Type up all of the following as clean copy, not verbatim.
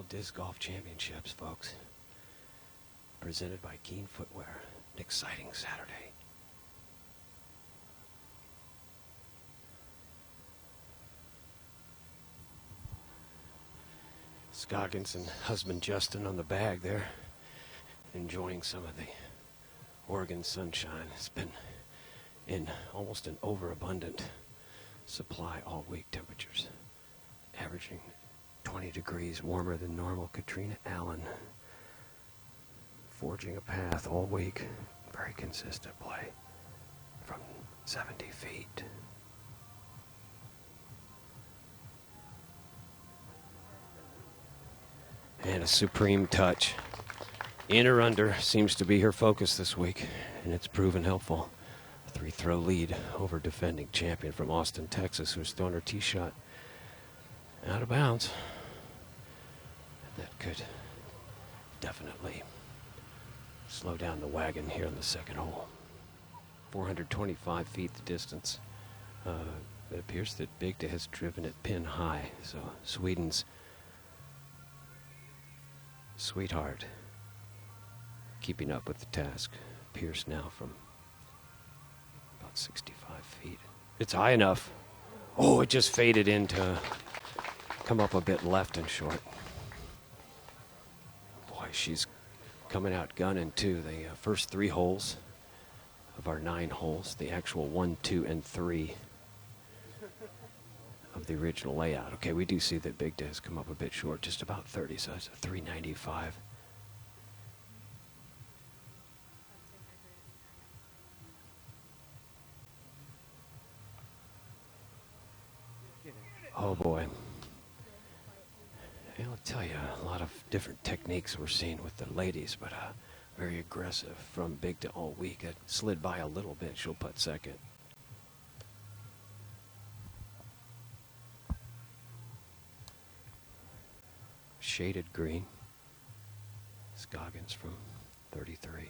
SoCal Disc Golf Championships, folks. Presented by Keen Footwear. An exciting Saturday. Scoggins and husband Justin on the bag there, enjoying some of the Oregon sunshine. It's been in almost an overabundant supply all week. Temperatures averaging 20 degrees warmer than normal. Catrina Allen forging a path all week. Very consistent play from 70 feet. And a supreme touch. In or under seems to be her focus this week, and it's proven helpful. A 3-throw lead over defending champion from Austin, Texas, who's thrown her tee shot out of bounds. And that could definitely slow down the wagon here on the second hole. 425 feet the distance. It appears that Bygde has driven it pin high, so Sweden's sweetheart keeping up with the task. Pierce now from about 65 feet. It's high enough. Oh, it just faded in to come up a bit left and short. Boy, she's coming out gunning too. The first 3 holes of our 9 holes, the actual 1, 2, and 3 of the original layout. Okay, we do see that Bygde has come up a bit short, just about 30, so it's a 395. Oh boy. And I'll tell you, a lot of different techniques we're seeing with the ladies, but very aggressive from Bygde all week. It slid by a little bit. She'll putt second. Shaded green. Scoggins from 33.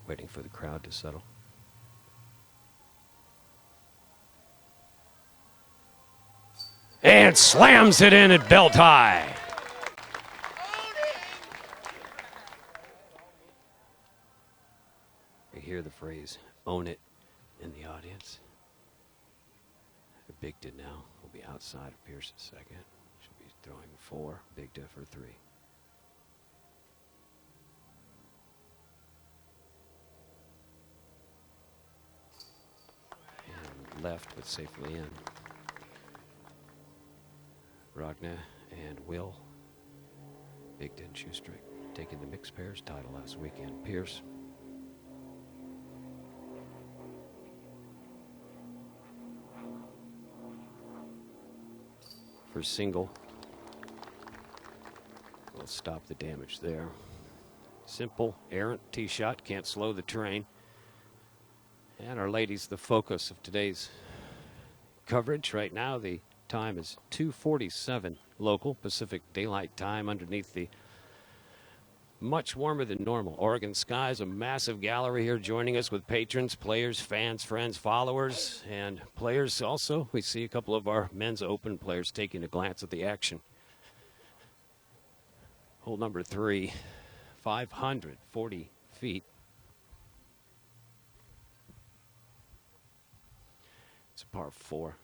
Waiting for the crowd to settle. And slams it in at belt high. We hear the phrase, "own it," in the audience. Bygde now will be outside of Pierce at second. She'll be throwing 4, Bygde for 3. And left, but safely in. Ragne and Will. Bygde and Shoestrick taking the mixed pairs title last weekend. Pierce. For single. We'll stop the damage there. Simple, errant tee shot, can't slow the train. And our ladies, the focus of today's coverage right now. The time is 2:47 local Pacific Daylight Time underneath the much warmer than normal Oregon skies. A massive gallery here joining us with patrons, players, fans, friends, followers, and players also. We see a couple of our men's open players taking a glance at the action. Hole number 3, 540 feet. It's a par 4.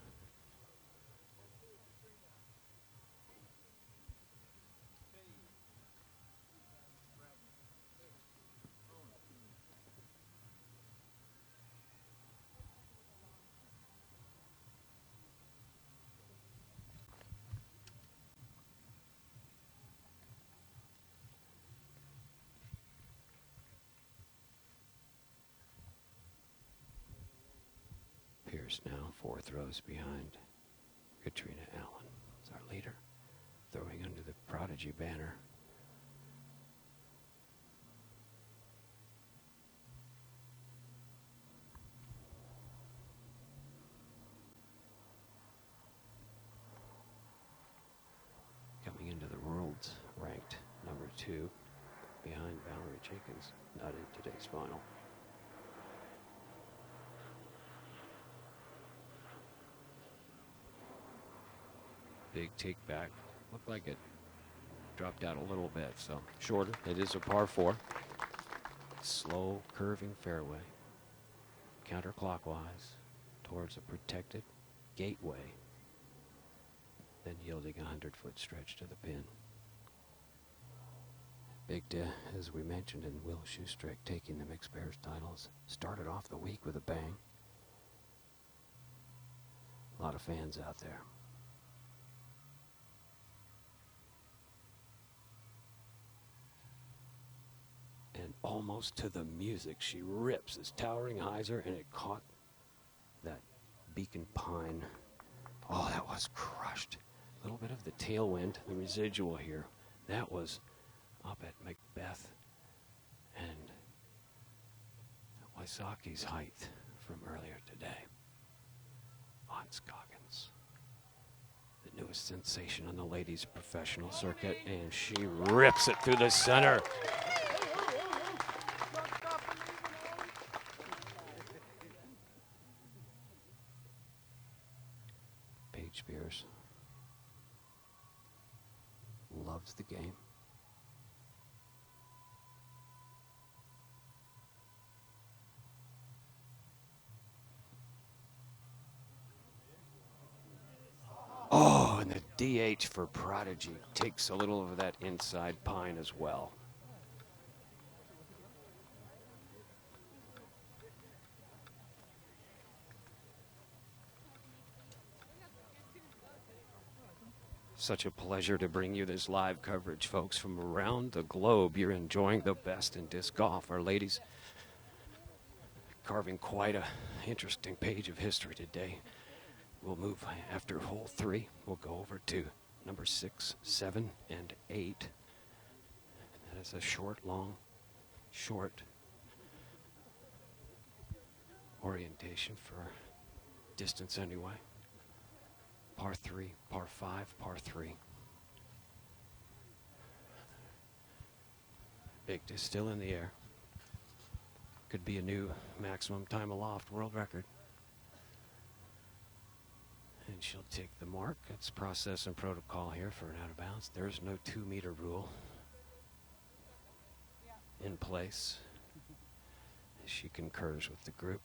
Pierce now 4 throws behind Catrina Allen. Is our leader, throwing under the Prodigy banner. Coming into the world's ranked number 2 behind Valerie Jenkins, not in today's final. big take back. Looked like it dropped out a little bit, so shorter. It is a par 4. Slow curving fairway. Counterclockwise towards a protected gateway. Then yielding a 100-foot stretch to the pin. Bygde, as we mentioned, and Will Shoestrick taking the mixed pairs titles. Started off the week with a bang. A lot of fans out there. And almost to the music, she rips this towering hyzer, and it caught that beacon pine. Oh, that was crushed. A little bit of the tailwind, the residual here. That was up at Macbeth and Wysocki's height from earlier today. Ohn Scoggins, the newest sensation on the ladies' professional circuit, and she rips it through the center. Paige loves the game. Oh, and the DH for Prodigy takes a little of that inside pine as well. Such a pleasure to bring you this live coverage, folks, from around the globe. You're enjoying the best in disc golf. Our ladies carving quite an interesting page of history today. We'll move after hole 3. We'll go over to number 6, 7, and 8. That is a short, long, short orientation for distance anyway. Par 3, par 5, par 3. Bygde still in the air. Could be a new maximum time aloft world record. And she'll take the mark. That's process and protocol here for an out of bounds. There's no 2-meter rule in place. She concurs with the group.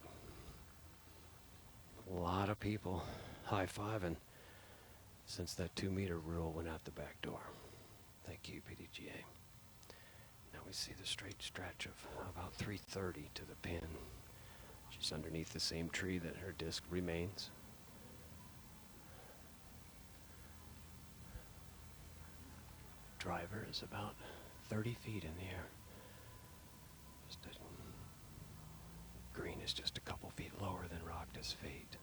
A lot of people high-fiving since that 2-meter rule went out the back door. Thank you, PDGA. Now we see the straight stretch of about 330 to the pin. She's underneath the same tree that her disc remains. Driver is about 30 feet in the air. Green is just a couple feet lower than Ragne's fate.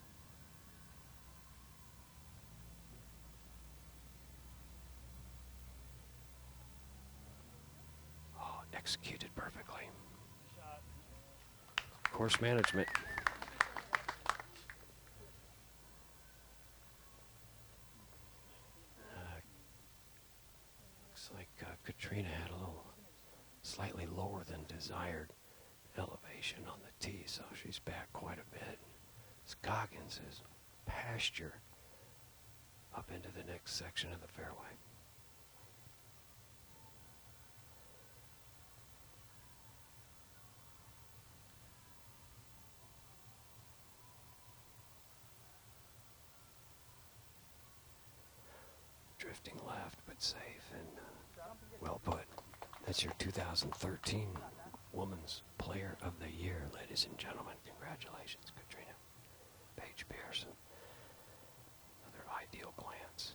Oh, executed perfectly. Course management. Looks like Catrina had a little slightly lower than desired elevation on the tee, so she's back quite a bit. Scoggins is pasture up into the next section of the fairway. Drifting left, but safe and well put. That's your 2013 Women's Player of the Year, ladies and gentlemen. Congratulations, Catrina. Paige Pearson. Another ideal glance.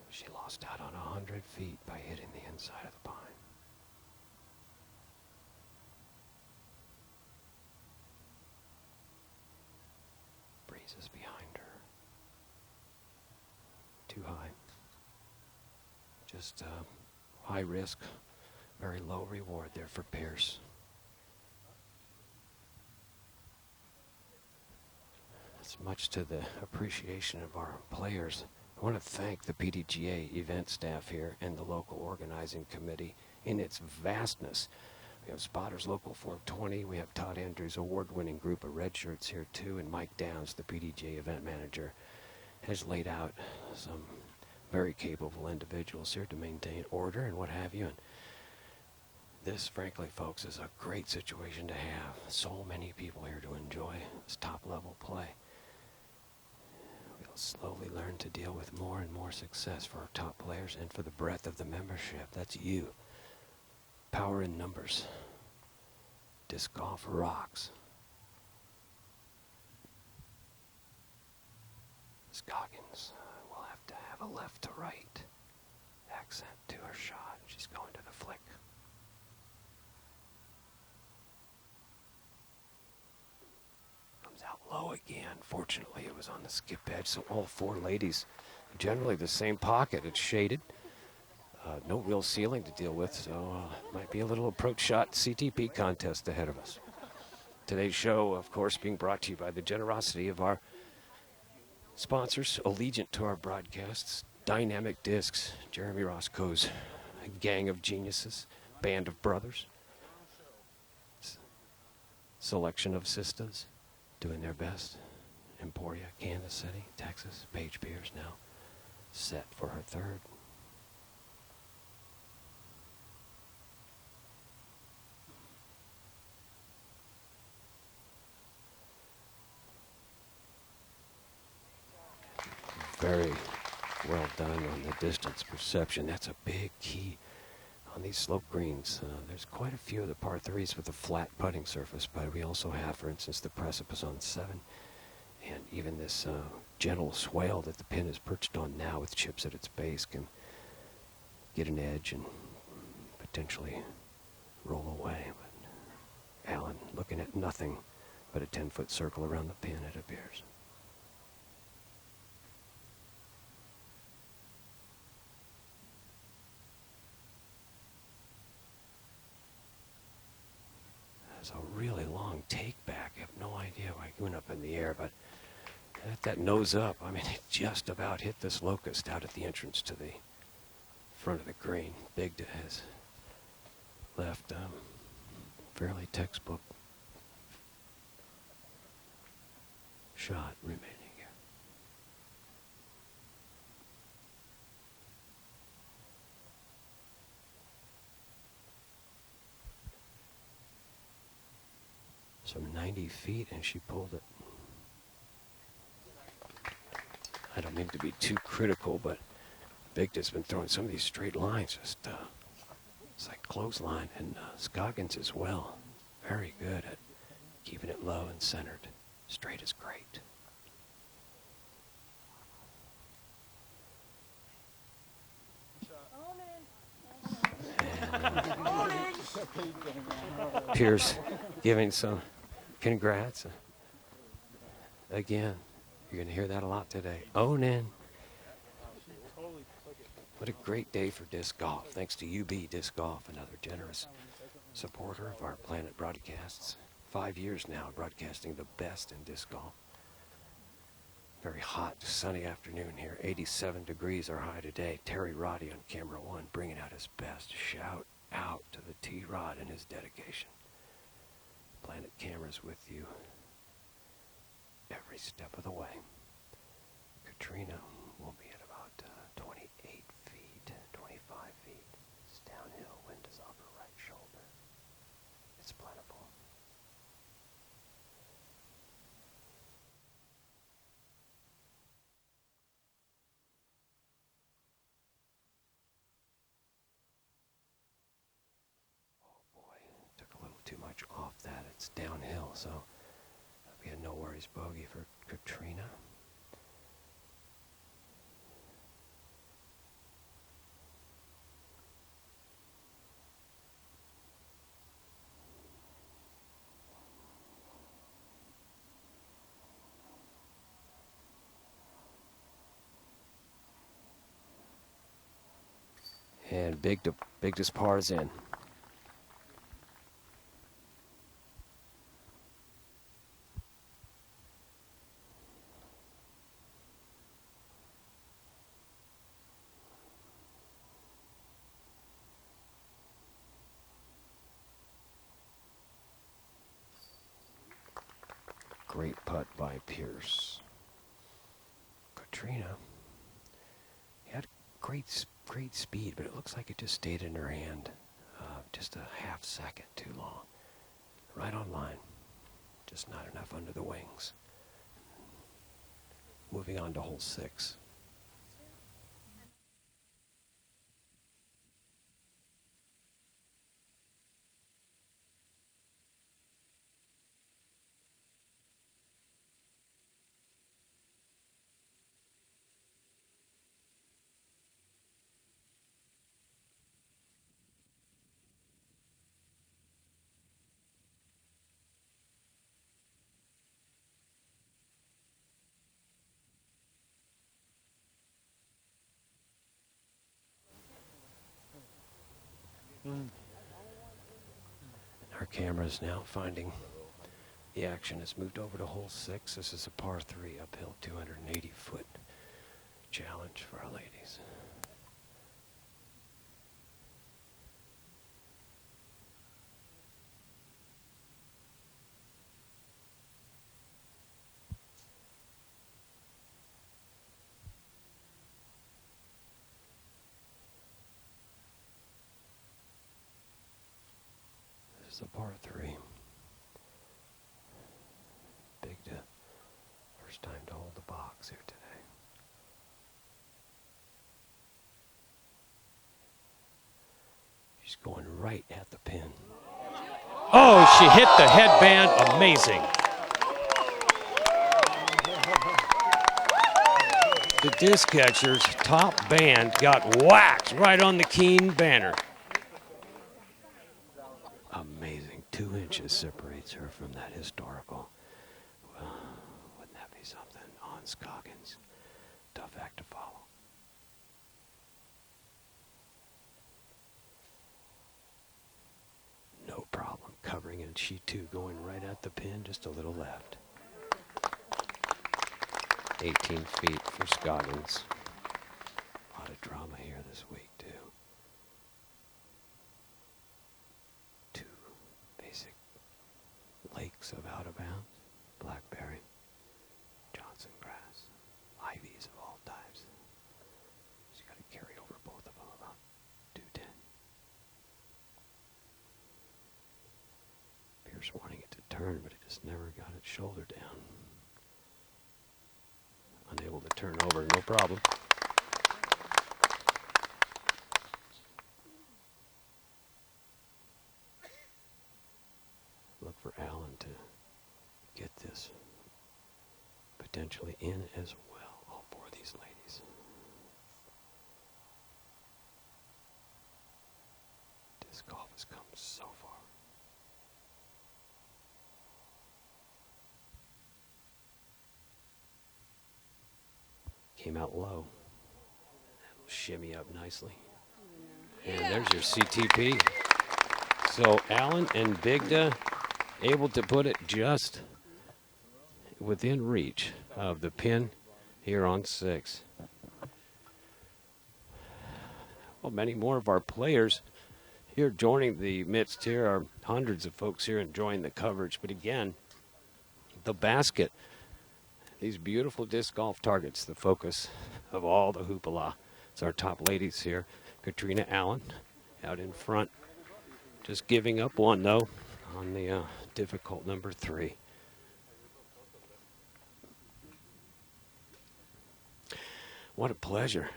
She lost out on 100 feet by hitting the inside of the pine. Breeze is behind her. Too high. Just high risk, very low reward there for Pierce. It's much to the appreciation of our players. I want to thank the PDGA event staff here and the local organizing committee in its vastness We have spotters local Form 20. We have Todd Andrews' award-winning group of red shirts here too, and Mike Downs, the PDGA event manager, has laid out some very capable individuals here to maintain order and what have you. And this, frankly, folks, is a great situation to have. So many people here to enjoy this top-level play. We'll slowly learn to deal with more and more success for our top players and for the breadth of the membership. That's you. Power in numbers. Disc golf rocks. Scoggins will have to have a left to right accent to her shot. She's going to the flick. Comes out low again. Fortunately, it was on the skip edge, so all four ladies, generally the same pocket. It's shaded. No real ceiling to deal with, so might be a little approach shot CTP contest ahead of us. Today's show, of course, being brought to you by the generosity of our sponsors, allegiant to our broadcasts, Dynamic Discs, Jeremy Roscoe's gang of geniuses, band of brothers, selection of sisters doing their best. Emporia, Kansas City, Texas. Paige Pierce now set for her third. Very well done on the distance perception. That's a big key on these slope greens. There's quite a few of the par 3s with a flat putting surface, but we also have, for instance, the precipice on 7, and even this gentle swale that the pin is perched on now with chips at its base can get an edge and potentially roll away. But Allen looking at nothing but a 10-foot circle around the pin, it appears. It's a really long take back. I have no idea why it went up in the air, but that nose up, I mean, it just about hit this locust out at the entrance to the front of the green. Bygde has left fairly textbook shot remaining here. Some 90 feet, and she pulled it. I don't mean to be too critical, but Bygde's been throwing some of these straight lines, just it's like clothesline, and Scoggins as well. Very good at keeping it low and centered. Straight is great. And Pierce giving some congrats. Again, you're going to hear that a lot today. Own in. What a great day for disc golf. Thanks to UB Disc Golf, another generous supporter of our Planet broadcasts. 5 years now broadcasting the best in disc golf. Very hot, sunny afternoon here. 87 degrees our high today. Terry Roddy on camera 1 bringing out his best. Shout out to the T-Rod and his dedication. Planet cameras with you every step of the way. Catrina will be at about 28 feet, 25 feet. It's downhill, wind is off her right shoulder. It's plentiful. Took a little too much off that. It's downhill, so we had no worries bogey for Catrina. And Bygde's par's in. Great putt by Pierce. Catrina had great speed, but it looks like it just stayed in her hand just a half second too long. Right on line. Just not enough under the wings. Moving on to hole 6. Our camera is now finding the action has moved over to hole 6. This is a par 3 uphill 280-foot challenge for our ladies. This is a par 3. Bygde, first time to hold the box here today. She's going right at the pin. Oh, she hit the headband. Amazing. The disc catcher's top band got whacked right on the keen banner. Amazing. 2 inches separates her from that historical. Wouldn't that be something? Ohn Scoggins. Tough act to follow. No problem. Covering, and she too going right at the pin, just a little left. 18 feet for Scoggins. A lot of drama here this week, too. 2 basic lakes of out of bounds. Blackberry, Johnson grass, ivies of all types. She's got to carry over both of them about 210. Pierce wanting it to turn, but it just never got its shoulder down. Unable to turn over, no problem. Look for Allen to get this potentially in as well, all 4 of these ladies. Disc golf has come so far. Came out low. That'll shimmy up nicely. And there's your CTP. So Allen and Bygde able to put it just within reach of the pin here on 6. Well, many more of our players here joining the midst here are hundreds of folks here enjoying the coverage. But again, the basket, these beautiful disc golf targets, the focus of all the hoopla. It's our top ladies here. Catrina Allen out in front. Just giving up one, though, on the difficult number 3. What a pleasure.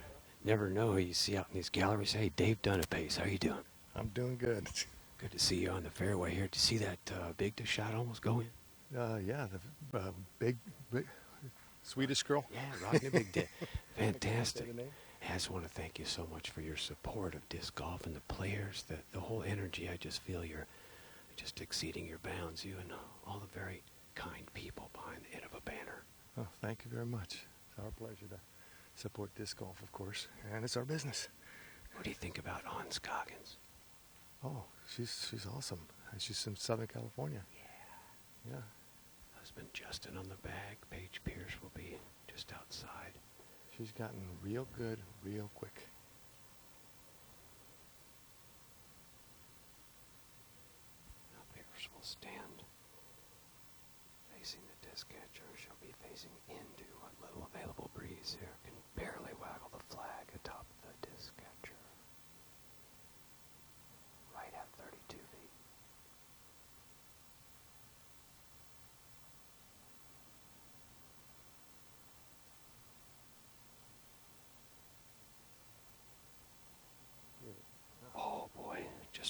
Never know who you see out in these galleries. Hey, Dave Dunnepace, how you doing? I'm doing good. Good to see you on the fairway here. To see that Bygde shot almost go in. Yeah, the big Swedish girl. Yeah, Ragne Bygde. Fantastic. I just want to thank you so much for your support of disc golf and the players, the whole energy. I just feel you're just exceeding your bounds, you and all the very kind people behind the end of a banner. Oh, thank you very much. It's our pleasure to support disc golf, of course, and it's our business. What do you think about Ohn Scoggins? Oh, she's awesome. And she's from Southern California. Yeah. Husband Justin on the bag. Paige Pierce will be just outside. She's gotten real good real quick. Pierce will stand facing the disc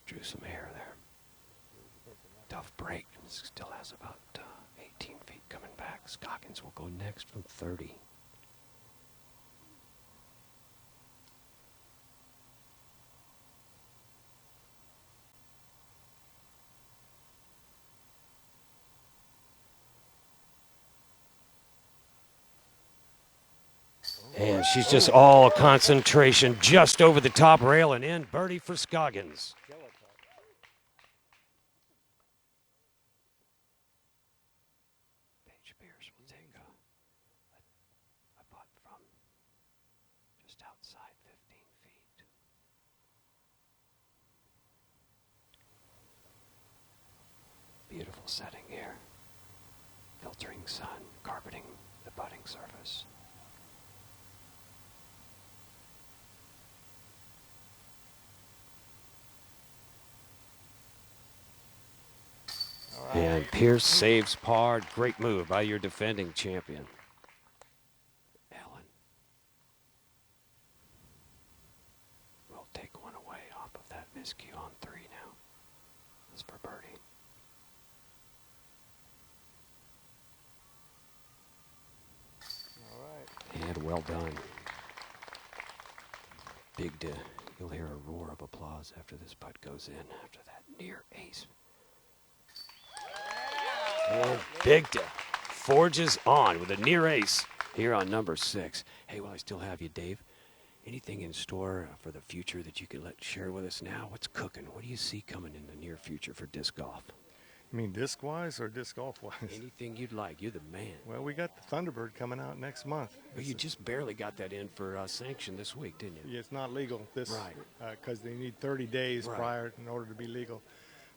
Just drew some air there. Tough break. Still has about 18 feet coming back. Scoggins will go next from 30. And she's just all concentration just over the top rail and in. Birdie for Scoggins. Paige will take a putt from just outside 15 feet. Beautiful setting here. Filtering sun, carpeting the putting surface. And Pierce saves par. Great move by your defending champion, Allen. We'll take one away off of that miscue on 3 now. That's for birdie. All right. And well done. Bygde. You'll hear a roar of applause after this putt goes in after that near ace. And Bygde forges on with a near ace here on number 6. Hey, while I still have you, Dave, anything in store for the future that you could share with us now? What's cooking? What do you see coming in the near future for disc golf? You mean disc-wise or disc golf-wise? Anything you'd like. You're the man. Well, we got the Thunderbird coming out next month. Well, you just barely got that in for sanction this week, didn't you? Yeah, it's not legal this, Right. Because they need 30 days Right. prior in order to be legal.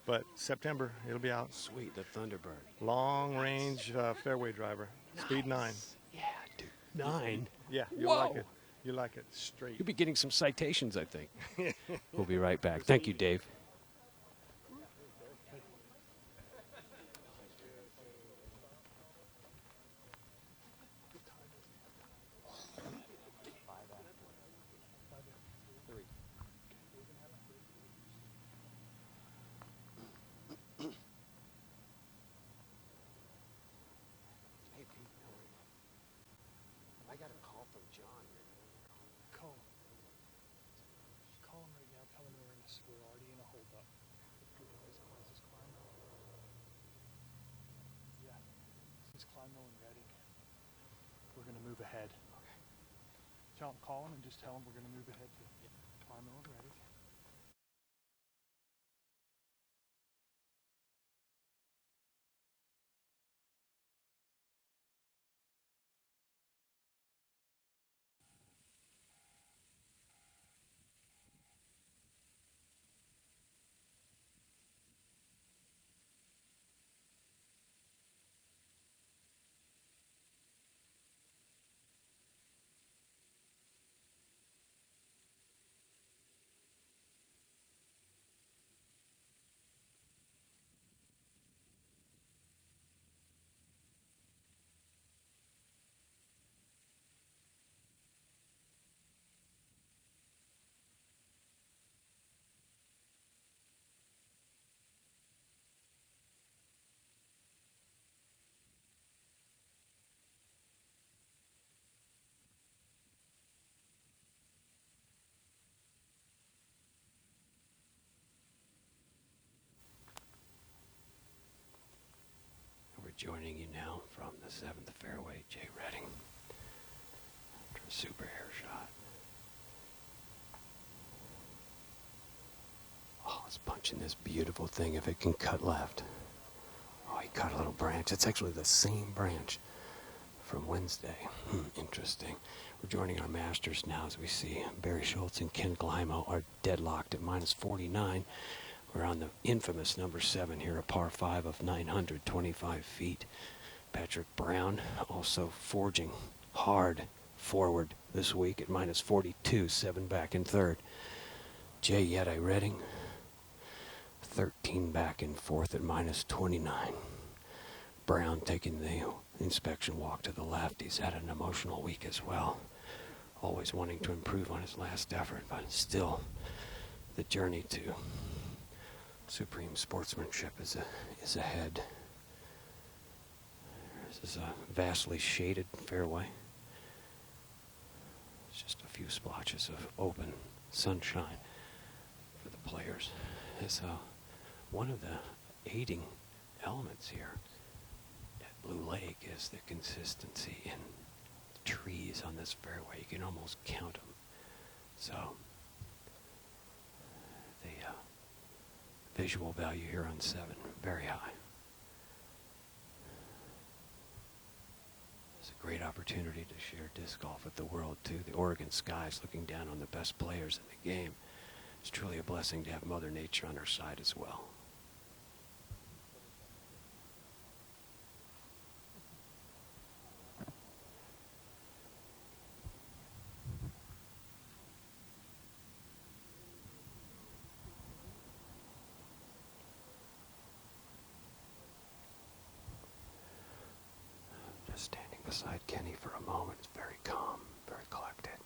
But September, it'll be out. Sweet, the Thunderbird. Long-range fairway driver, speed 9. Yeah, dude. 9? Yeah, you'll Whoa. like it. You like it straight. You'll be getting some citations, I think. We'll be right back. Thank you, Dave. Call him right now. Tell him we're already in a holdup. Yeah, since Kleinmill and Reading, we're going to move ahead. Okay. Call him and just tell him we're going to move ahead to Kleinmill and Reading. Joining you now from the 7th fairway, Jay Redding. After a super air shot. Oh, it's punching this beautiful thing if it can cut left. Oh, he cut a little branch. It's actually the same branch from Wednesday. Interesting. We're joining our masters now as we see Barry Schultz and Ken Gleimo are deadlocked at minus 49. We're on the infamous number 7 here, a par 5 of 925 feet. Patrick Brown also forging hard forward this week at minus 42, 7 back in 3rd. Jay Yeti Redding, 13 back in 4th at minus 29. Brown taking the inspection walk to the left. He's had an emotional week as well. Always wanting to improve on his last effort, but still the journey to Supreme sportsmanship is ahead. This is a vastly shaded fairway. It's just a few splotches of open sunshine for the players. It's one of the aiding elements here at Blue Lake is the consistency in the trees on this fairway. You can almost count them. So the visual value here on 7, very high. It's a great opportunity to share disc golf with the world too. The Oregon skies looking down on the best players in the game. It's truly a blessing to have Mother Nature on our side as well. Standing beside Kenny for a moment. It's very calm, very collected,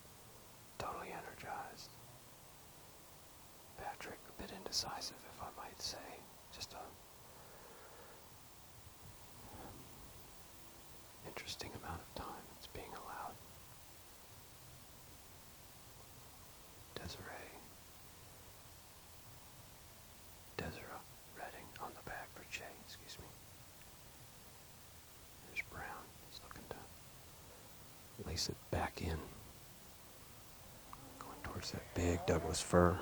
totally energized. Patrick, a bit indecisive, if I might say. Just a interesting amount of time that's being allowed. Desiree Redding on the back for Jay, excuse me. There's Brown. He's looking to lace it back in. Going towards that big Douglas fir.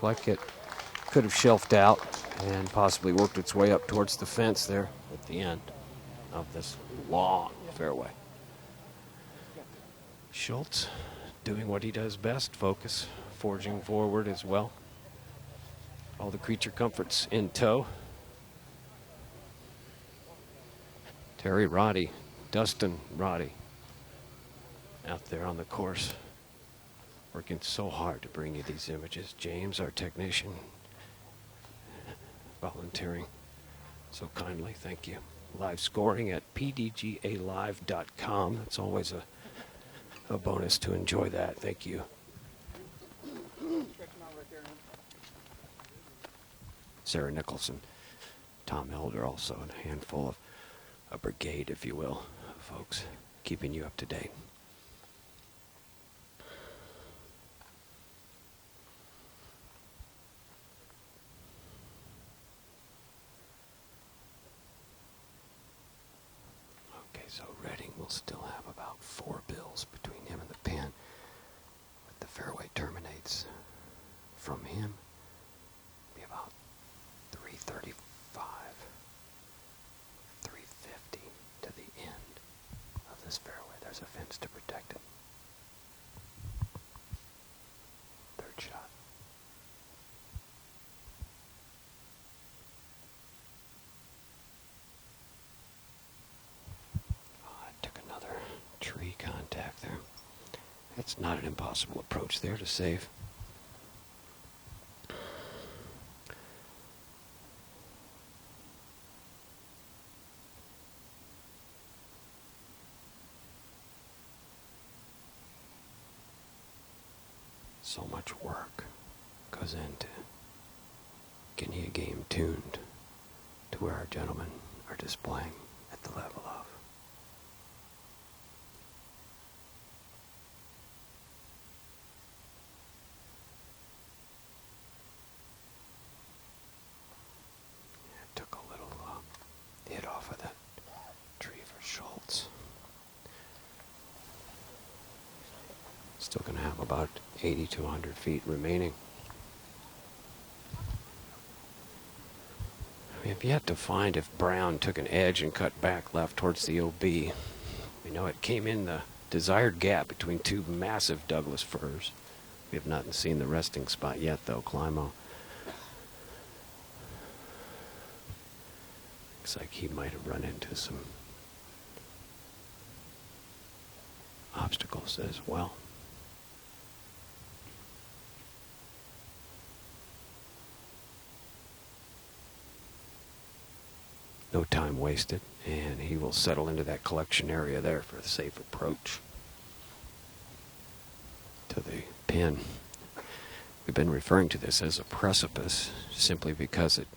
Like it could have shelved out and possibly worked its way up towards the fence there at the end of this long fairway. Schultz doing what he does best, focus, forging forward as well. All the creature comforts in tow. Terry Roddy, Dustin Roddy, out there on the course, working so hard to bring you these images. James, our technician, volunteering so kindly, thank you. Live scoring at pdgalive.com. It's always a bonus to enjoy that. Thank you. Sarah Nicholson, Tom Elder, also, and a handful of a brigade, if you will, of folks keeping you up to date. Okay, so Redding will still have about 4 bills between him and the pin, but the fairway terminates from him. Be about 335, 350 to the end of this fairway. There's a fence to protect it. Third shot. Oh, I took another tree contact there. It's not an impossible approach there to save. So much work goes into getting a game tuned to where our gentlemen are displaying at the level of. It took a little hit off of that tree for Schultz. Still going to have about 80 to 100 feet remaining. We have yet to find if Brown took an edge and cut back left towards the OB. We know it came in the desired gap between 2 massive Douglas firs. We have not seen the resting spot yet, though. Climo looks like he might have run into some obstacles as well. No time wasted, and he will settle into that collection area there for a safe approach to the pin. We've been referring to this as a precipice simply because it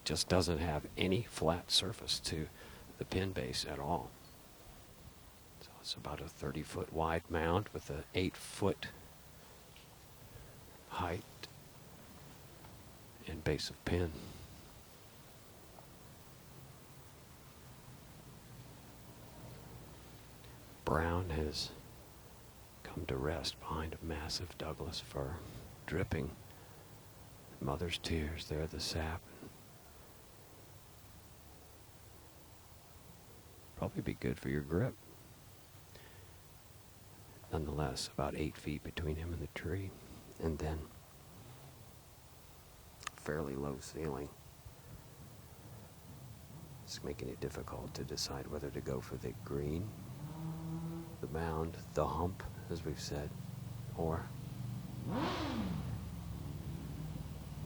just doesn't have any flat surface to the pin base at all. So it's about a 30-foot wide mound with an 8-foot height and base of pin. Brown has come to rest behind a massive Douglas fir, dripping mother's tears. There, the sap. Probably be good for your grip. Nonetheless, about 8 feet between him and the tree, and then fairly low ceiling. It's making it difficult to decide whether to go for the green, the mound, the hump, as we've said, or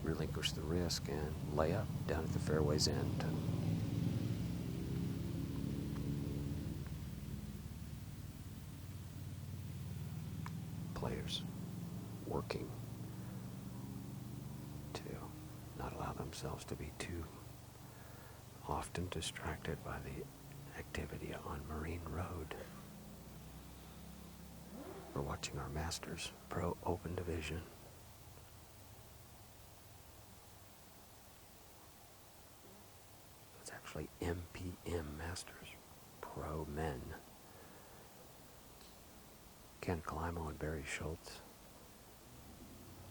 relinquish the risk and lay up down at the fairway's end. Players working to not allow themselves to be too often distracted by the activity on Marine Road. We're watching our Masters Pro Open Division. It's actually MPM Masters Pro Men. Ken Climo and Barry Schultz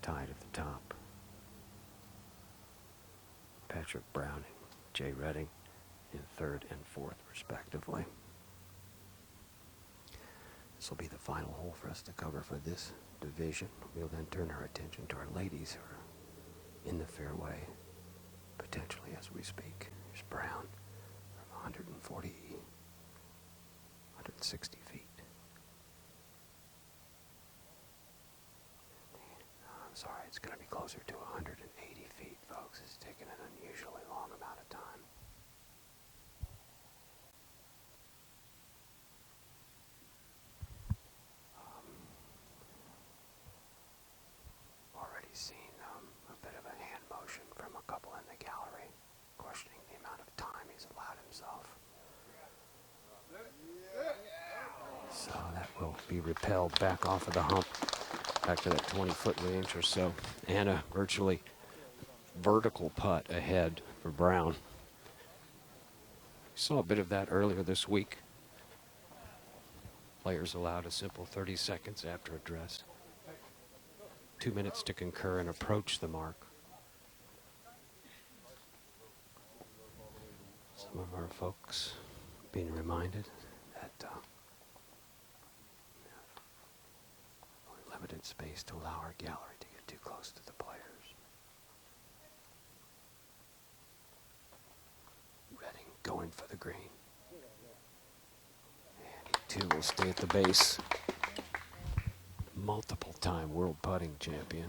tied at the top. Patrick Brown and Jay Redding in third and fourth, respectively. This will be the final hole for us to cover for this division. We'll then turn our attention to our ladies who are in the fairway, potentially as we speak. Here's Brown from 160 feet. I'm sorry, it's going to be closer to 180 feet, folks. It's taken an unusually long amount of time. Already seen a bit of a hand motion from a couple in the gallery, questioning the amount of time he's allowed himself. So that will be repelled back off of the hump, back to that 20-foot range or so. And a virtually vertical putt ahead for Brown. We saw a bit of that earlier this week. Players allowed a simple 30 seconds after address. 2 minutes to concur and approach the mark. Some of our folks being reminded that limited space to allow our gallery to get too close to the players. Redding going for the green. And he too will stay at the base. Multiple-time world putting champion.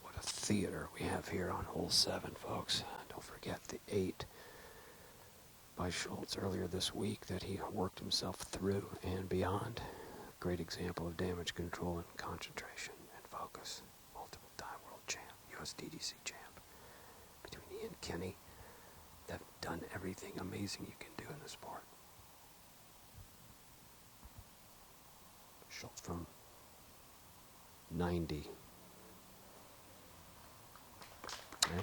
What a theater we have here on hole 7, folks. Don't forget the 8 by Schultz earlier this week that he worked himself through and beyond. Great example of damage control and concentration and focus. Multiple-time world champ, US DDC champ. Between he and Kenny, they've done everything amazing you can do in the sport. Schultz from 90.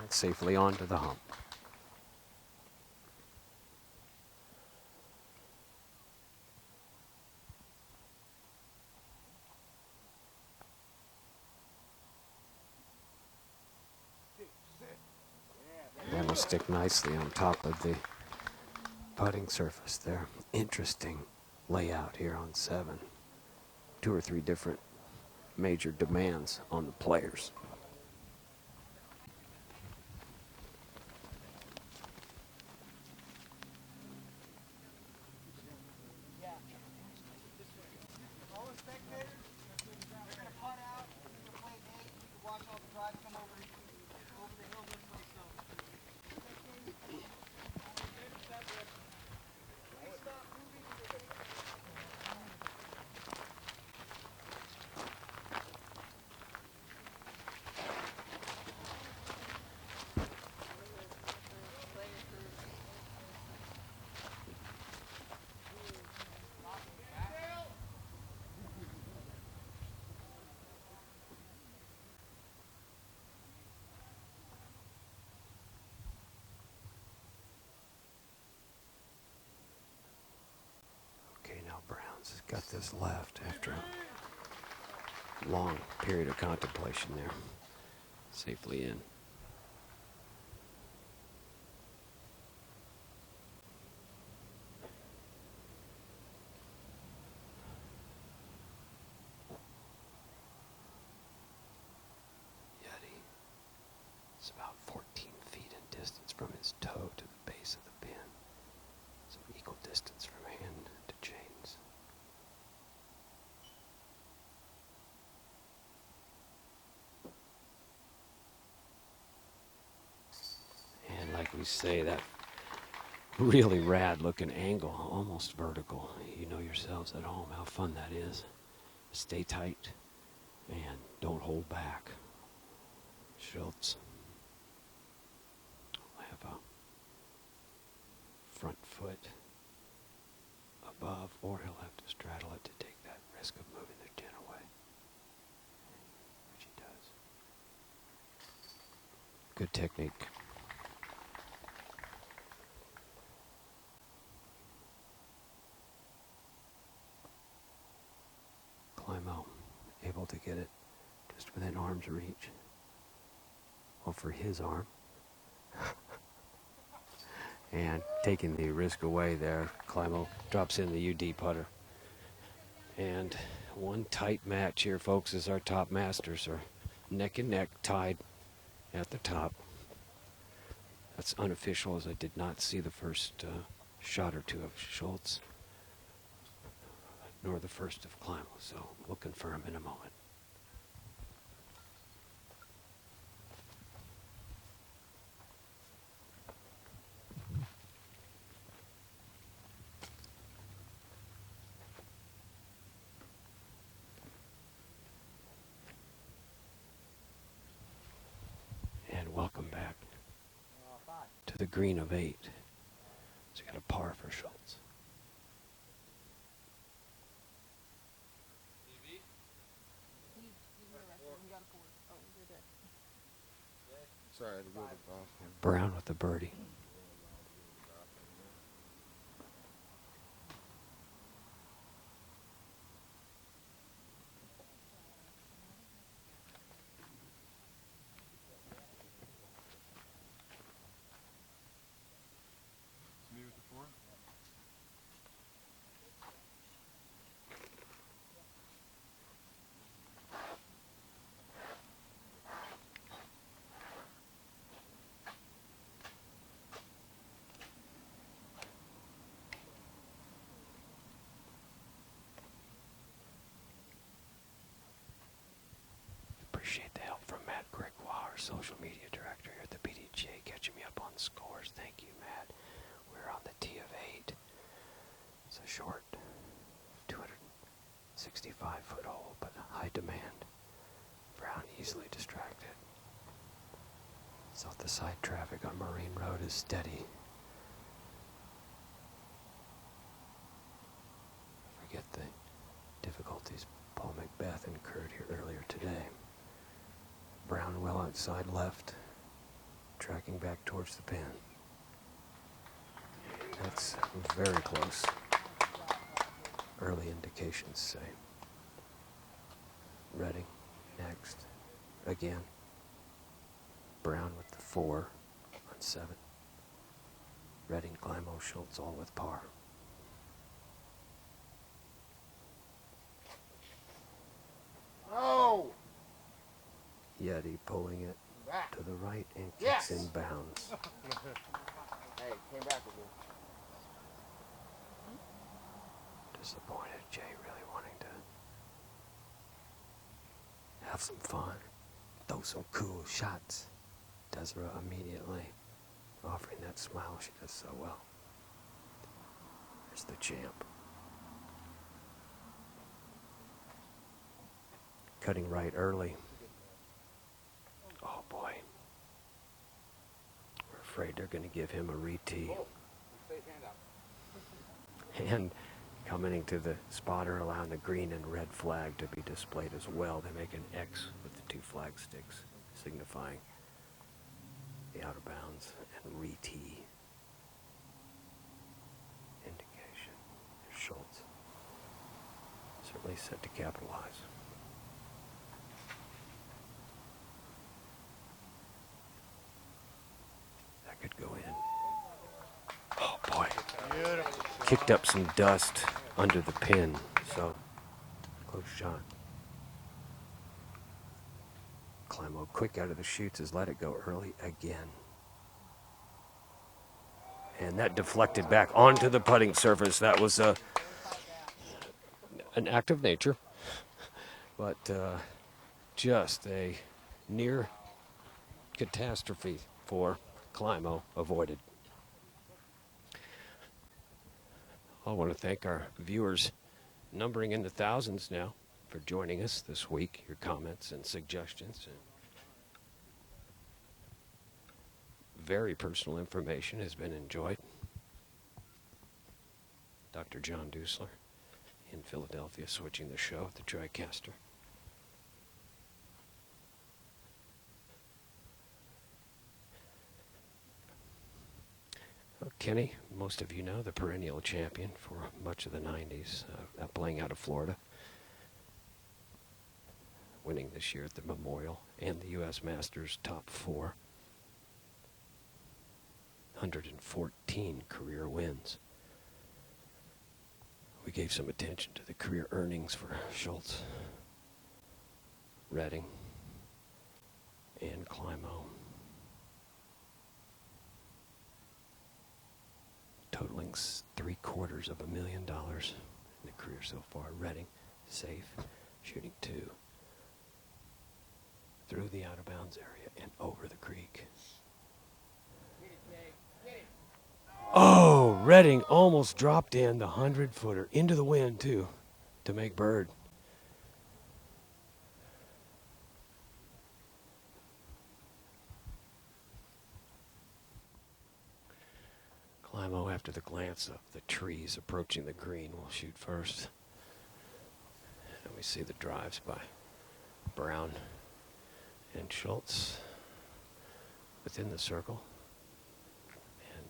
And safely onto the hump. That will stick nicely on top of the putting surface there. Interesting layout here on 7. 2 or 3 different major demands on the players. has got this left after a long period of contemplation there. Safely in. Yeti is about 14 feet in distance from his toe to the base of the pin. So equal distance from hand to chains. And like we say, that really rad looking angle, almost vertical. You know yourselves at home how fun that is. Stay tight and don't hold back. Schultz will have a front foot above, or he'll have to straddle it to take that risk of moving the chin away, which he does. Good technique. Climo, able to get it just within arm's reach. Well, for his arm. And taking the risk away there, Climo drops in the UD putter. And one tight match here, folks, as our top masters are neck and neck, tied at the top. That's unofficial, as I did not see the first shot or two of Schultz, nor the first of Climo, so we'll confirm in a moment. And welcome back to the green of 8. So we got a par for Schultz. Sorry, to move it off. Brown with the birdie. Me with the 4. Appreciate the help from Matt Gregoire, our social media director here at the PDGA, catching me up on scores. Thank you, Matt. We're on the tee of 8. It's a short 265-foot hole, but high demand. Brown easily distracted. So the side traffic on Marine Road is steady. Forget the difficulties Paul Macbeth incurred here earlier today. Brown well outside left, tracking back towards the pin. That's very close. Early indications say. Redding next. Again. Brown with the 4 on 7. Redding, Climo, Schultz all with par. Oh! Yeti pulling it Back. to the right and Yes! kicks in bounds. Hey, came back with me. Disappointed. Jay really wanting to have some fun, throw some cool shots. Desiree immediately offering that smile she does so well. There's the champ. Cutting right early. Oh boy. We're afraid they're going to give him a re-tee. And coming to the spotter, allowing the green and red flag to be displayed as well. They make an X with the 2 flag sticks, signifying the out of bounds and re-tee indication. There's Schultz. certainly set to capitalize. That could go in. Oh boy. Kicked up some dust under the pin, so close shot. Climo quick out of the chutes has let it go early again. And that deflected back onto the putting surface. That was an act of nature, but just a near catastrophe for Climo avoided. I want to thank our viewers, numbering in the thousands now, for joining us this week. Your comments and suggestions and very personal information has been enjoyed. Dr. John Dusler in Philadelphia, switching the show at the TriCaster. Kenny, most of you know, the perennial champion for much of the 90s, playing out of Florida, winning this year at the Memorial and the U.S. Masters top 4. 114 career wins. We gave some attention to the career earnings for Schultz, Redding, and Climo, totaling $750,000 in the career so far. Redding, safe, shooting 2 through the out-of-bounds area and over the creek. Oh, Redding almost dropped in the 100-footer into the wind, too, to make bird. Climo, after the glance of the trees approaching the green, will shoot first. And we see the drives by Brown and Schultz within the circle. And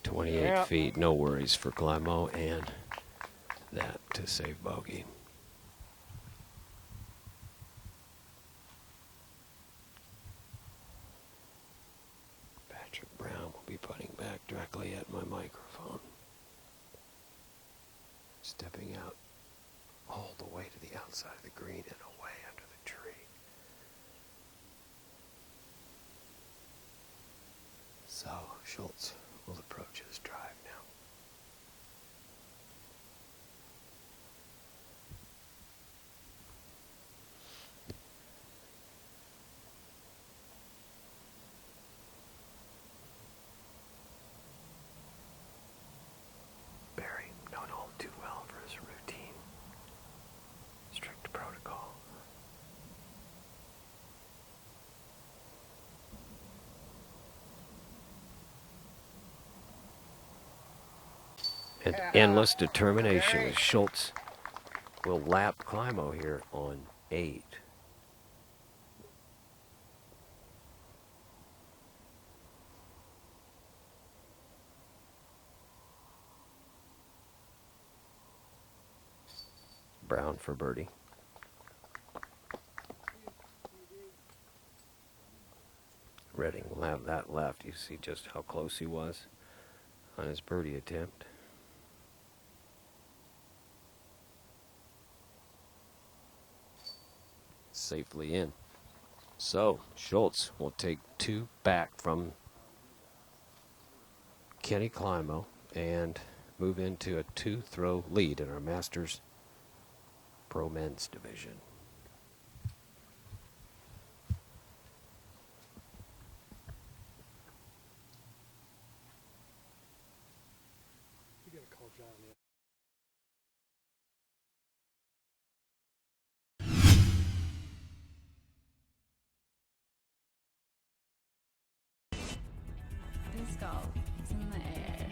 28 feet, no worries for Climo, and that to save bogey. Patrick Brown will be putting back directly at my microphone. Stepping out all the way to the outside of the green and away under the tree. So Schultz will approach his drive now. Barry, known all too well for his routine, strict protocol. And endless determination as Schultz will lap Climo here on 8. Brown for birdie. Redding will have that left. You see just how close he was on his birdie attempt. Safely in. So Schultz will take 2 back from Kenny Climo and move into a 2-throw lead in our Masters Pro Men's division. You gotta call John in. Disc golf. It's in the air.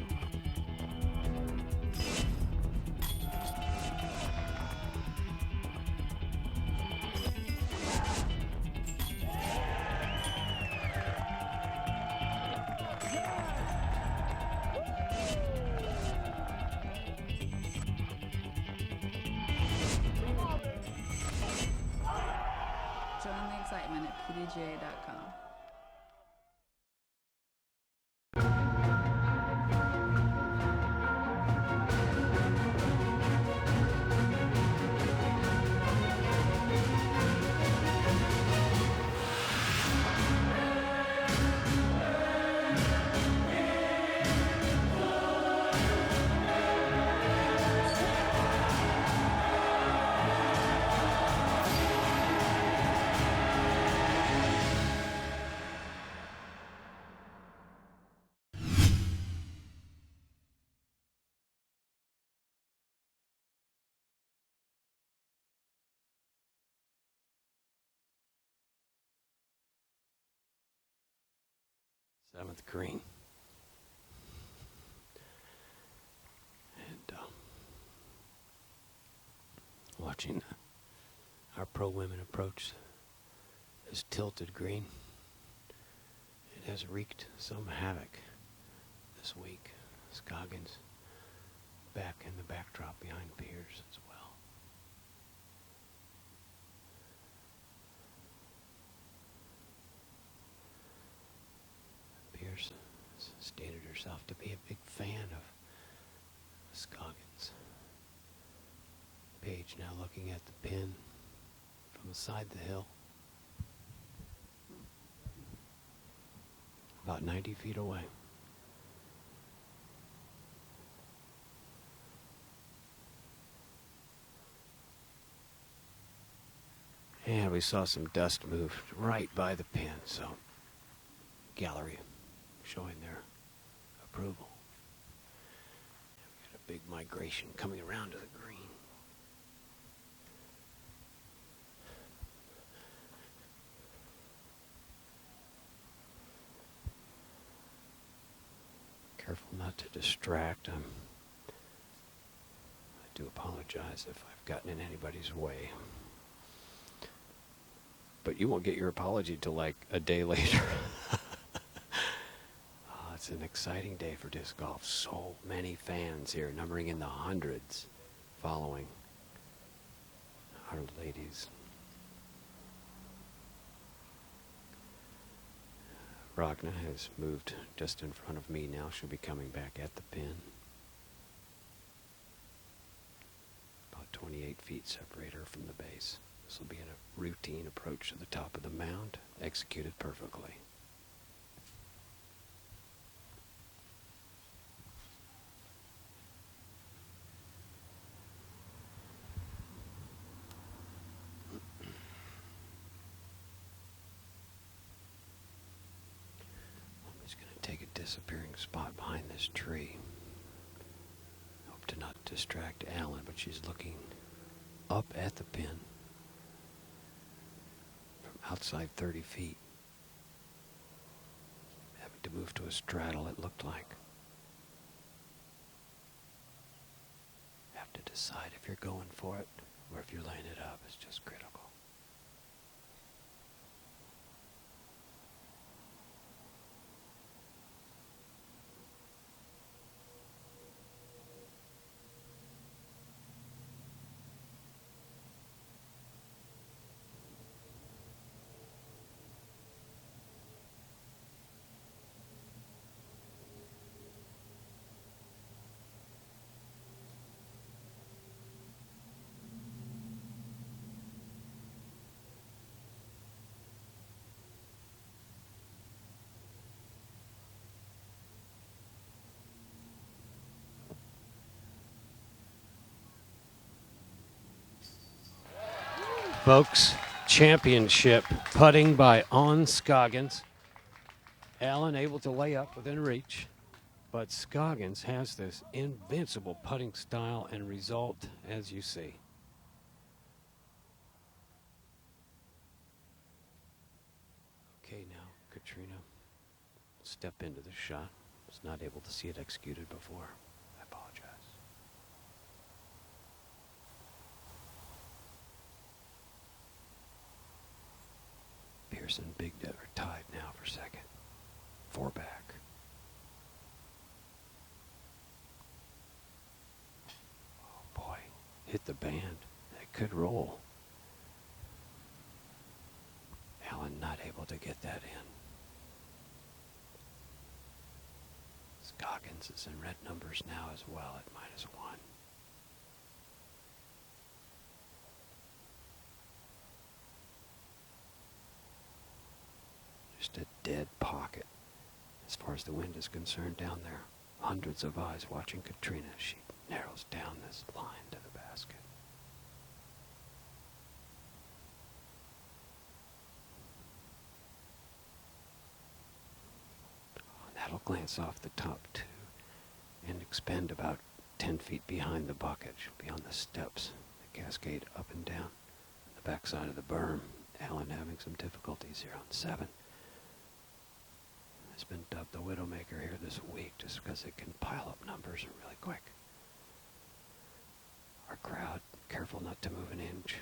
excitement at PDGA.com. Seventh green. And watching our pro women approach this tilted green. It has wreaked some havoc this week. Scoggins back in the backdrop behind Pierce as well. Pierce has stated herself to be a big fan of Scoggins. Paige now looking at the pin from beside the hill. About 90 feet away. And we saw some dust move right by the pin, so gallery showing their approval. We've got a big migration coming around to the green. Careful not to distract. I do apologize if I've gotten in anybody's way. But you won't get your apology till like a day later. It's an exciting day for disc golf. So many fans here, numbering in the hundreds, following our ladies. Ragne has moved just in front of me now. She'll be coming back at the pin. About 28 feet separate her from the base. This will be a routine approach to the top of the mound, executed perfectly. I'm just going to take a disappearing spot behind this tree. Hope to not distract Allen, but she's looking up at the pin. Outside 30 feet. Having to move to a straddle, it looked like. Have to decide if you're going for it or if you're laying it up. It's just critical. Folks, championship putting by Ohn Scoggins. Allen able to lay up within reach, but Scoggins has this invincible putting style and result, as you see. Okay, now Catrina step into the shot. Was not able to see it executed before. I apologize. Pierce and Bygde are tied now for second. 4 back. Oh boy, hit the band. That could roll. Allen Allen not able to get that in. Scoggins is in red numbers now as well at -1. Just a dead pocket as far as the wind is concerned down there. Hundreds of eyes watching Catrina as she narrows down this line to the basket. That'll glance off the top two and expend about 10 feet behind the bucket. She'll be on the steps that cascade up and down the backside of the berm. Allen having some difficulties here on 7. Has been dubbed the Widowmaker here this week just because it can pile up numbers really quick. Our crowd, careful not to move an inch,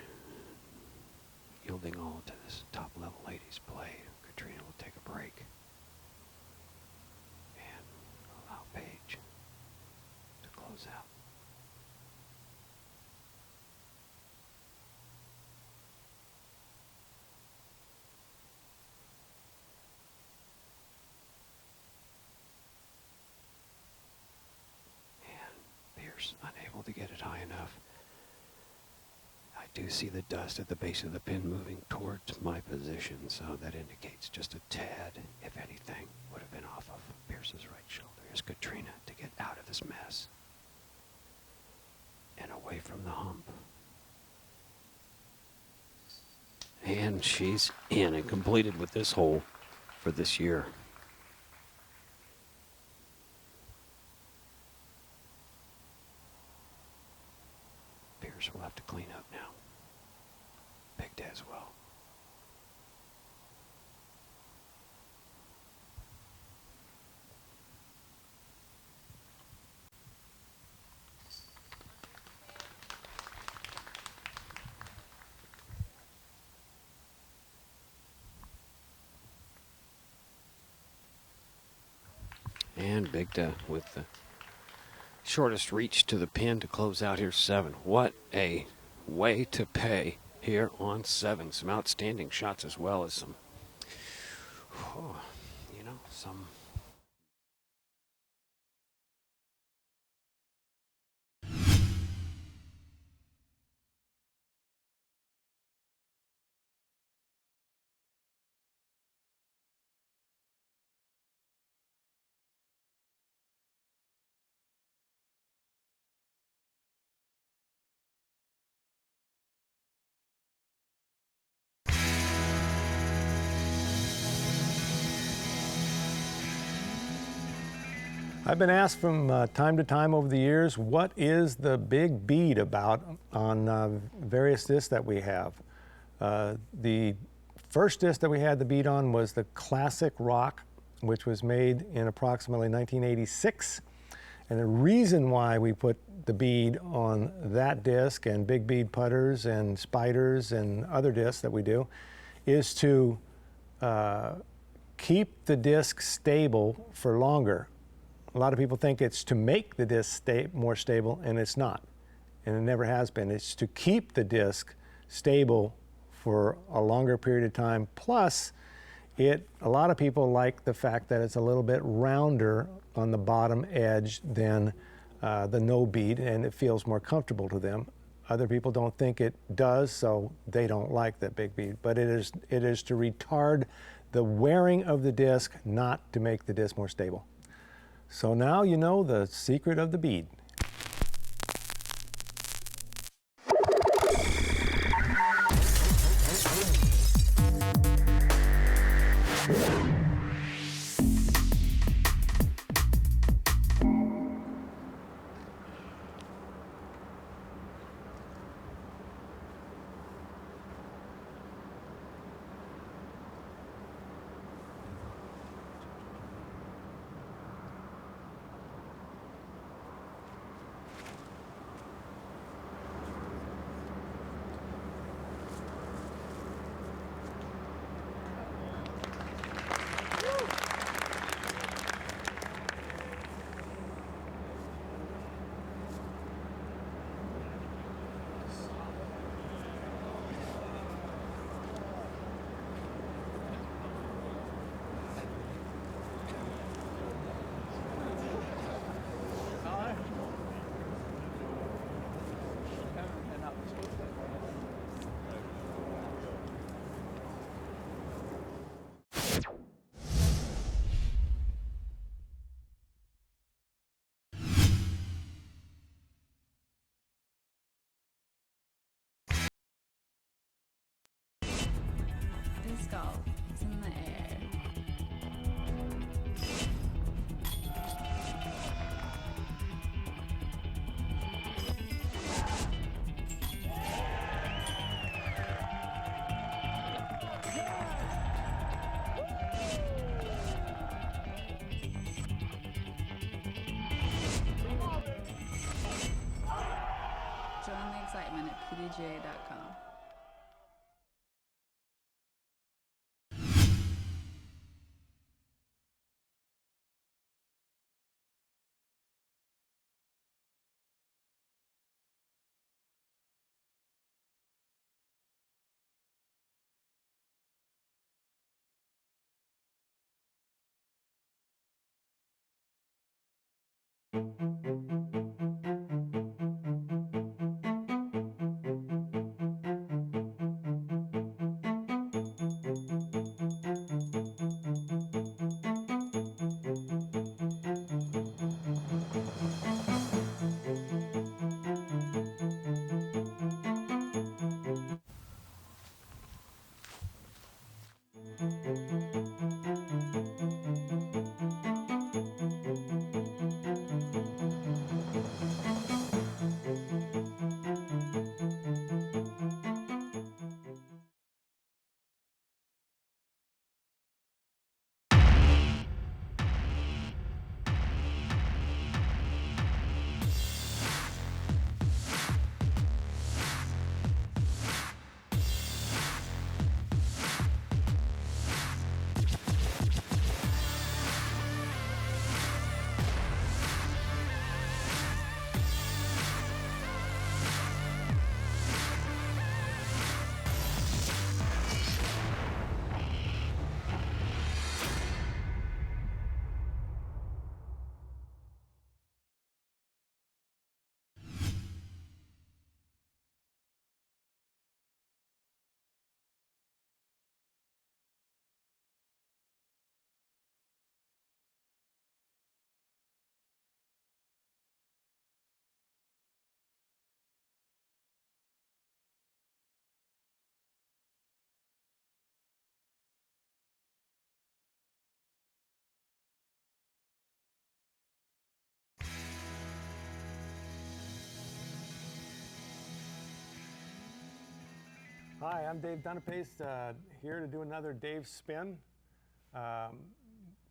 yielding all to this top-level ladies play. Catrina will take a break and allow Paige to close out. Unable to get it high enough. I do see the dust at the base of the pin moving towards my position, so that indicates just a tad, if anything, would have been off of Pierce's right shoulder. Here's Catrina to get out of this mess and away from the hump. And she's in and completed with this hole for this year. We'll have to clean up now. Bygde as well. And Bygde with the shortest reach to the pin to close out here 7. What a way to pay here on 7. Some outstanding shots as well as some, some I've been asked from time to time over the years, what is the big bead about on various discs that we have? The first disc that we had the bead on was the Classic Rock, which was made in approximately 1986. And the reason why we put the bead on that disc and big bead putters and spiders and other discs that we do is to keep the disc stable for longer. A lot of people think it's to make the disc more stable, and it's not. And it never has been. It's to keep the disc stable for a longer period of time. Plus, a lot of people like the fact that it's a little bit rounder on the bottom edge than the no bead, and it feels more comfortable to them. Other people don't think it does, so they don't like that big bead. But it is to retard the wearing of the disc, not to make the disc more stable. So now you know the secret of the bead. golf is in the air. Join the excitement at PDGA.com. Hi, I'm Dave Dunapace, here to do another Dave Spin.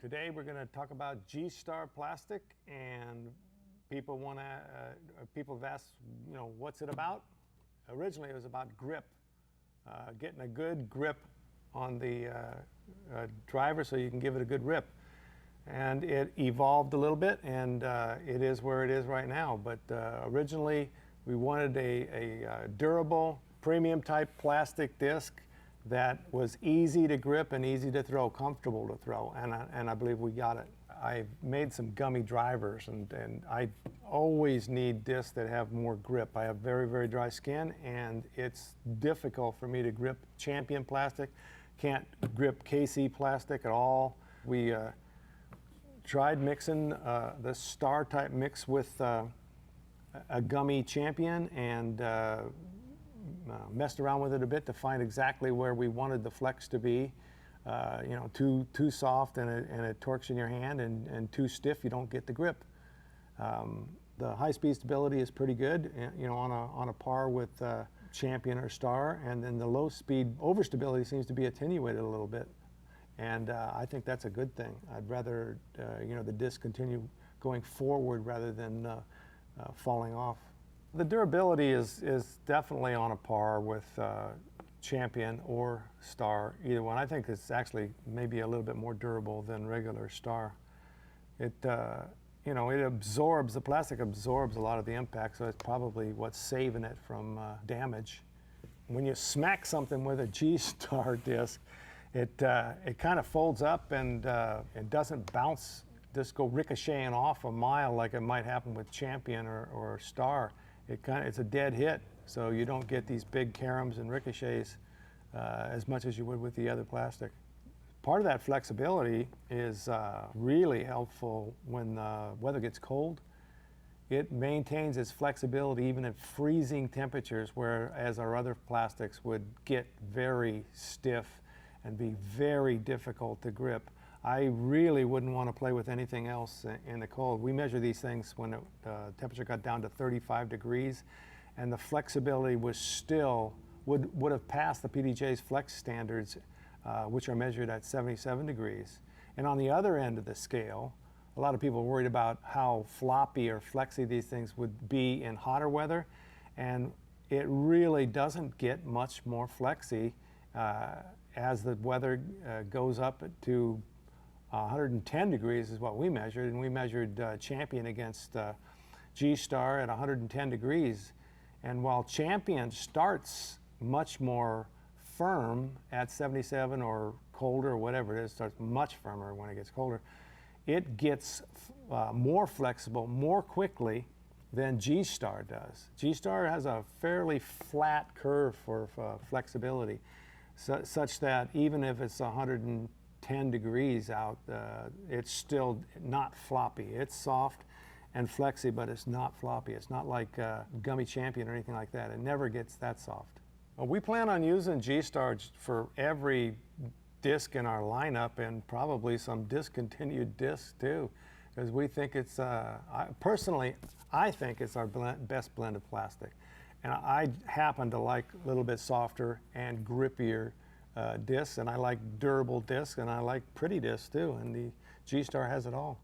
Today we're going to talk about G-Star plastic, and people have asked, what's it about? Originally, it was about grip, getting a good grip on the driver so you can give it a good rip. And it evolved a little bit, and it is where it is right now. But originally, we wanted a durable, premium type plastic disc that was easy to grip and easy to throw, comfortable to throw, and I believe we got it. I've made some gummy drivers, and I always need discs that have more grip. I have very, very dry skin, and it's difficult for me to grip Champion plastic. Can't grip KC plastic at all. We tried mixing the Star type mix with a gummy Champion, and messed around with it a bit to find exactly where we wanted the flex to be. Too soft and it torques in your hand, and too stiff, you don't get the grip. The high-speed stability is pretty good, on a par with Champion or Star, and then the low-speed overstability seems to be attenuated a little bit, and I think that's a good thing. I'd rather the disc continue going forward rather than falling off. The durability is definitely on a par with Champion or Star, either one. I think it's actually maybe a little bit more durable than regular Star. It absorbs, the plastic absorbs a lot of the impact, so it's probably what's saving it from damage. When you smack something with a G-Star disc, it kind of folds up, and it doesn't bounce, just go ricocheting off a mile like it might happen with Champion or Star. It's a dead hit, so you don't get these big caroms and ricochets as much as you would with the other plastic. Part of that flexibility is really helpful when the weather gets cold. It maintains its flexibility even at freezing temperatures, whereas our other plastics would get very stiff and be very difficult to grip. I really wouldn't want to play with anything else in the cold. We measure these things when the temperature got down to 35 degrees, and the flexibility was still, would have passed the PDGA's flex standards, which are measured at 77 degrees. And on the other end of the scale, a lot of people are worried about how floppy or flexy these things would be in hotter weather, and it really doesn't get much more flexy as the weather goes up to 110 degrees is what we measured, and we measured Champion against G-Star at 110 degrees. And while Champion starts much more firm at 77 or colder or whatever it is, starts much firmer when it gets colder, it gets more flexible more quickly than G-Star does. G-Star has a fairly flat curve for flexibility, such that even if it's 110 degrees out, it's still not floppy. It's soft and flexy, but it's not floppy. It's not like Gummy Champion or anything like that. It never gets that soft. Well, we plan on using G-Star for every disc in our lineup, and probably some discontinued discs too, because we think it's, personally, I think it's our best blend of plastic. And I happen to like a little bit softer and grippier discs, and I like durable discs, and I like pretty discs too, and the G-Star has it all.